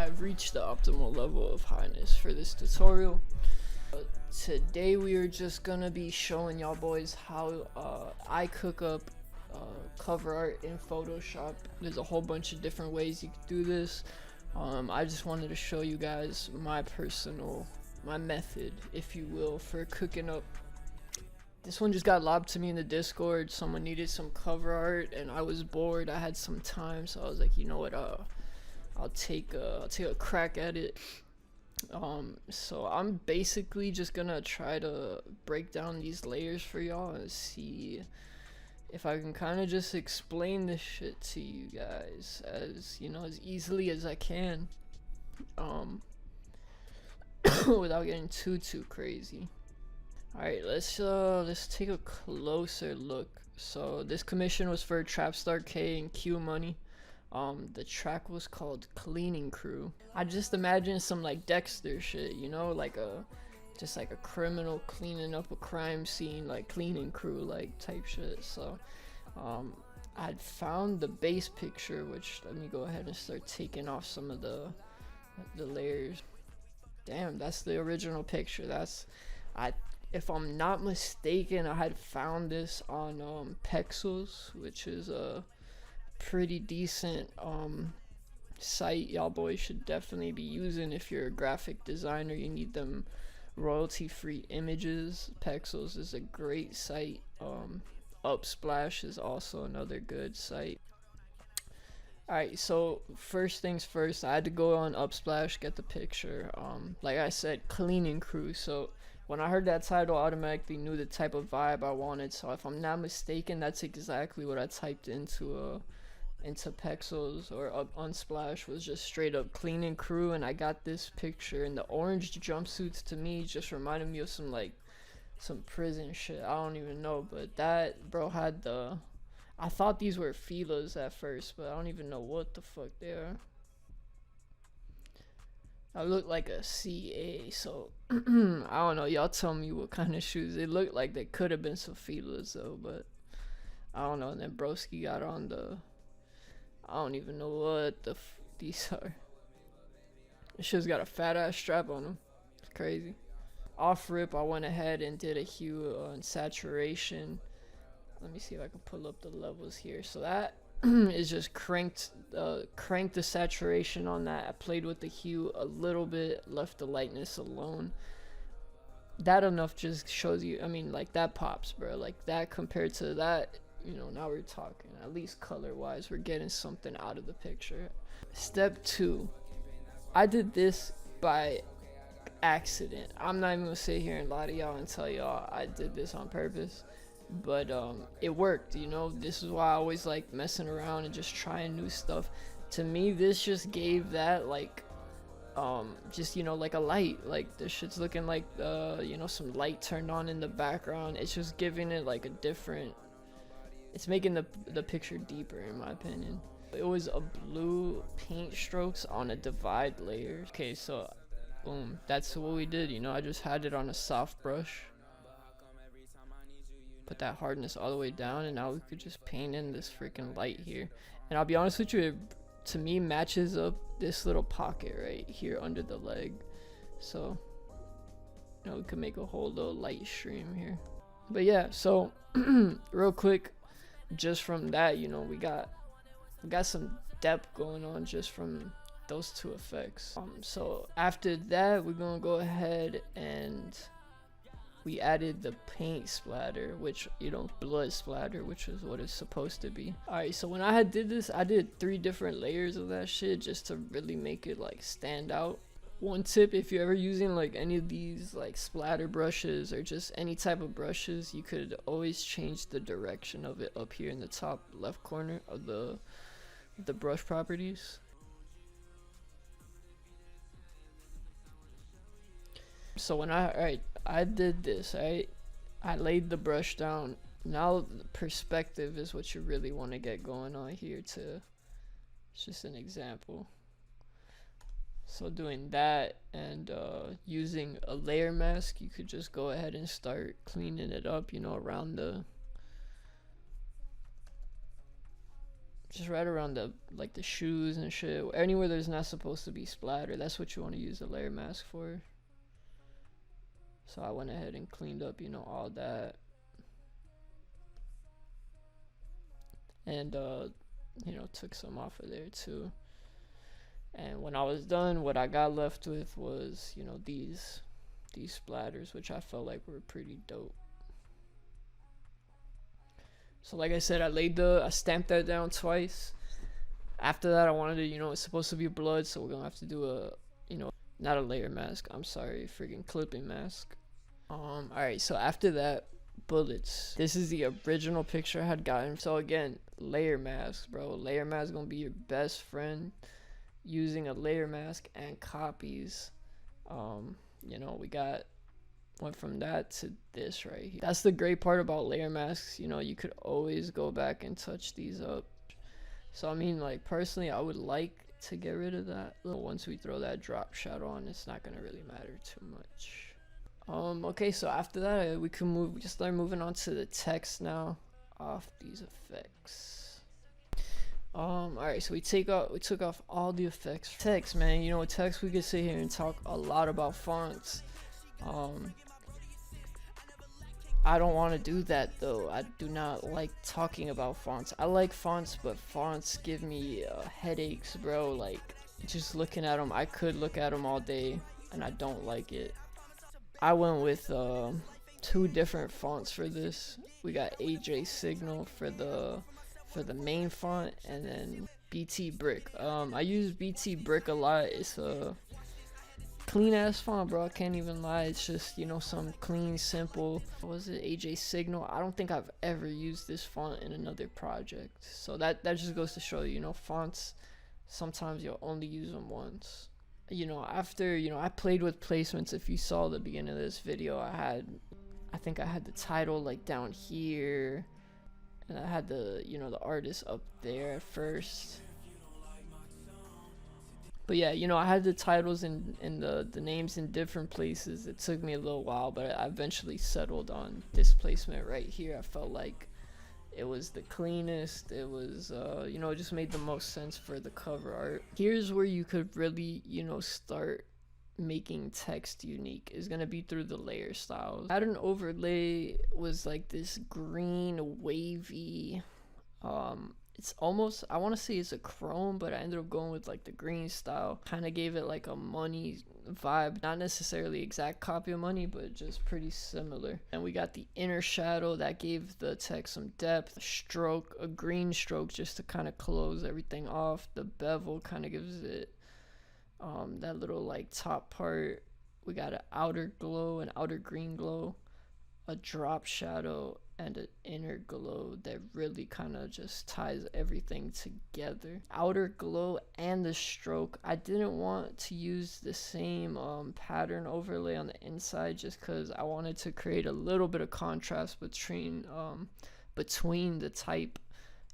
I've reached the optimal level of highness for this tutorial. Today we are just gonna be showing y'all boys how I cook up cover art in Photoshop. There's a whole bunch of different ways you can do this. I just wanted to show you guys my method, if you will, for cooking up. This one just got lobbed to me in the Discord. Someone needed some cover art and I was bored. I had some time, so I was like, you know what, I'll take a crack at it. So I'm basically just gonna try to break down these layers for y'all and see if I can kind of just explain this shit to you guys as, you know, as easily as I can, without getting too crazy. Alright, let's take a closer look. So this commission was for Trapstar K and Q Money. The track was called Cleaning Crew. I just imagine some like Dexter shit, you know, like just like a criminal cleaning up a crime scene, like cleaning crew like type shit. So I'd found the base picture, which let me go ahead and start taking off some of the layers. Damn, that's the original picture. If I'm not mistaken, I had found this on Pexels, which is a pretty decent site y'all boys should definitely be using if you're a graphic designer. You need them royalty-free images. Pexels is a great site. Upsplash is also another good site. Alright, so first things first, I had to go on Upsplash, get the picture. Like I said, Cleaning Crew. So when I heard that title, I automatically knew the type of vibe I wanted. So if I'm not mistaken, that's exactly what I typed into Pexels or Unsplash, was just straight up Cleaning Crew, and I got this picture. And the orange jumpsuits to me just reminded me of some prison shit. I don't even know, but that bro had I thought these were Fila's at first, but I don't even know what the fuck they are. I look like a CA, so I don't know. Y'all tell me what kind of shoes. They look like they could have been some Fila's though, but I don't know. And then Broski got on I don't even know what these are. This shit's got a fat ass strap on them. It's crazy. Off rip, I went ahead and did a hue and saturation. Let me see if I can pull up the levels here. So that is just cranked the saturation on that. I played with the hue a little bit, left the lightness alone. That enough just shows you, I mean, like that pops, bro. Like that compared to that, you know, now we're talking, at least color wise, we're getting something out of the picture. Step 2, I did this by accident. I'm not even gonna sit here and lie to y'all and tell y'all I did this on purpose, but it worked, you know. This is why I always like messing around and just trying new stuff. To me, this just gave that like just, you know, like a light, like this shit's looking like you know, some light turned on in the background. It's just giving it like a different, it's making the picture deeper, in my opinion. It was a blue paint strokes on a divide layer. Okay, so boom, that's what we did, you know. I just had it on a soft brush, put that hardness all the way down, and now we could just paint in this freaking light here. And I'll be honest with you, it to me matches up this little pocket right here under the leg. So, you know, we could make a whole little light stream here. But yeah, so real quick, just from that, you know, we got some depth going on just from those two effects. So after that, we're gonna go ahead and we added the paint splatter, which, you know, blood splatter, which is what it's supposed to be. Alright, so when I did this, I did 3 different layers of that shit just to really make it like stand out. One tip, if you're ever using like any of these like splatter brushes or just any type of brushes, you could always change the direction of it up here in the top left corner of the brush properties. So when I did this, I laid the brush down. Now the perspective is what you really want to get going on here too. It's just an example. So doing that and using a layer mask, you could just go ahead and start cleaning it up, you know, around the just right around the like the shoes and shit. Anywhere there's not supposed to be splatter, that's what you want to use the layer mask for. So I went ahead and cleaned up, you know, all that. And you know, took some off of there too. And when I was done, what I got left with was, you know, these splatters, which I felt like were pretty dope. So like I said, I stamped that down twice. After that, I wanted to, you know, it's supposed to be blood, so we're gonna have to do a, you know, not a layer mask, I'm sorry, freaking clipping mask. Alright, so after that, bullets. This is the original picture I had gotten. So again, layer mask, bro. Layer mask gonna be your best friend. Using a layer mask and copies. You know, went from that to this right here. That's the great part about layer masks, you know, you could always go back and touch these up. So I mean, like, personally, I would like to get rid of that. Once we throw that drop shadow on, it's not gonna really matter too much. Okay, so after that, we can start moving on to the text now off these effects. Alright, so we took off all the effects. Text, man, you know, with text we could sit here and talk a lot about fonts. I don't want to do that though. I do not like talking about fonts. I like fonts, but fonts give me headaches, bro. Like, just looking at them, I could look at them all day and I don't like it. I went with 2 different fonts for this. We got AJ Signal for the main font, and then BT Brick. I use BT Brick a lot. It's a clean ass font, bro. I can't even lie. It's just, you know, some clean, simple. What was it? AJ Signal. I don't think I've ever used this font in another project. So that just goes to show you, you know, fonts, sometimes you'll only use them once. You know, after, you know, I played with placements. If you saw the beginning of this video, I think I had the title like down here, and I had the, you know, the artist up there at first. But yeah, you know, I had the titles and the names in different places. It took me a little while, but I eventually settled on this placement right here. I felt like it was the cleanest. It was, you know, it just made the most sense for the cover art. Here's where you could really, you know, start making text unique, is gonna be through the layer styles. Pattern overlay was like this green wavy, it's almost, I want to say it's a chrome, but I ended up going with like the green style. Kind of gave it like a money vibe, not necessarily exact copy of money, but just pretty similar. And we got the inner shadow that gave the text some depth. A green stroke just to kind of close everything off. The bevel kind of gives it that little like top part. We got an outer glow, an outer green glow, a drop shadow, and an inner glow that really kind of just ties everything together. Outer glow and the stroke, I didn't want to use the same pattern overlay on the inside, just because I wanted to create a little bit of contrast between the type,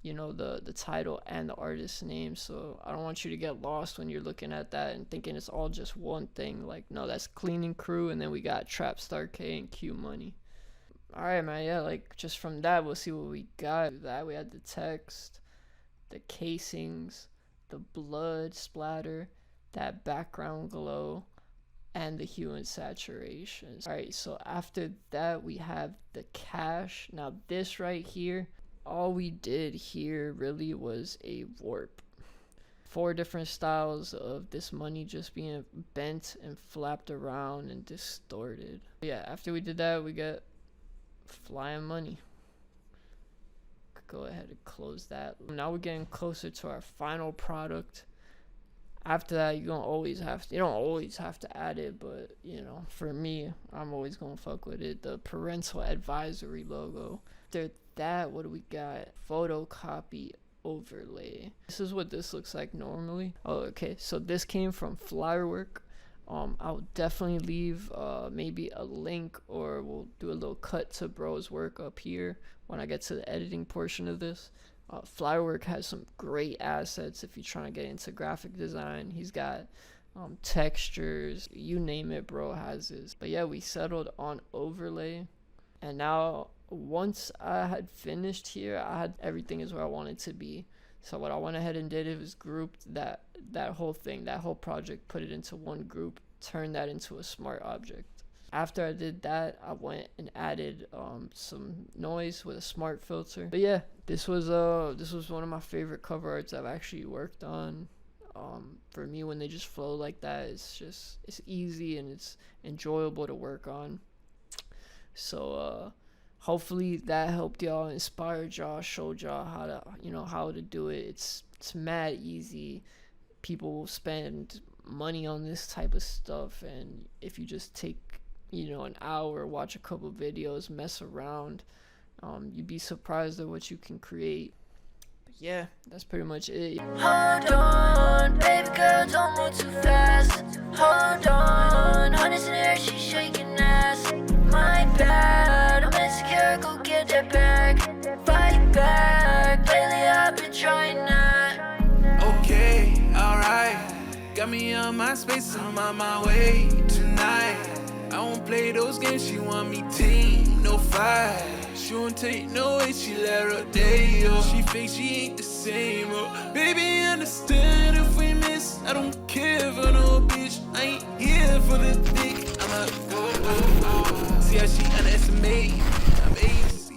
you know, the title and the artist's name. So I don't want you to get lost when you're looking at that and thinking it's all just one thing. Like, no, that's Cleaning Crew, and then we got Trapstar K and Q Money. Alright, man, yeah, like, just from that, we'll see what we got. That we had the text, the casings, the blood splatter, that background glow, and the hue and saturation. Alright, so after that, we have the cache. Now, this right here, all we did here really was a warp. 4 different styles of this money just being bent and flapped around and distorted. Yeah, after we did that, we got flying money. Go ahead and close that. Now we're getting closer to our final product. After that, you don't always have to add it, but you know, for me, I'm always gonna fuck with it. The parental advisory logo. After that, what do we got? Photocopy overlay. This is what this looks like normally. Oh, okay, so this came from Flyerwork. I'll definitely leave maybe a link, or we'll do a little cut to bro's work up here when I get to the editing portion of this. Flyerwork has some great assets if you're trying to get into graphic design. He's got textures, you name it, bro has his. But yeah, we settled on overlay, and now once I had finished here, I had everything is where I wanted to be. So what I went ahead and did, it was grouped that whole thing, that whole project, put it into one group, turned that into a smart object. After I did that, I went and added some noise with a smart filter. But yeah, this was one of my favorite cover arts I've actually worked on. For me, when they just flow like that, it's easy and it's enjoyable to work on. So hopefully that helped y'all, inspired y'all, showed y'all how to do it. It's mad easy. People will spend money on this type of stuff, and if you just take an hour, watch a couple videos, mess around, you'd be surprised at what you can create. But yeah, that's pretty much it. Hold on, baby girl, don't move too fast. Hold on, honey's in the air, she's shaking ass. My bad, I'm insecure, go get that bag. Fight back, lately I've been trying that. Okay, alright, got me on my space, I'm on my way tonight. I won't play those games, she want me team, no fight. She won't take no way, she let her day, oh. She thinks she ain't the same, oh. Baby, understand if we miss, I don't care for no bitch. I ain't here for the dick, I'm a go. See how she underestimate, I'm ace.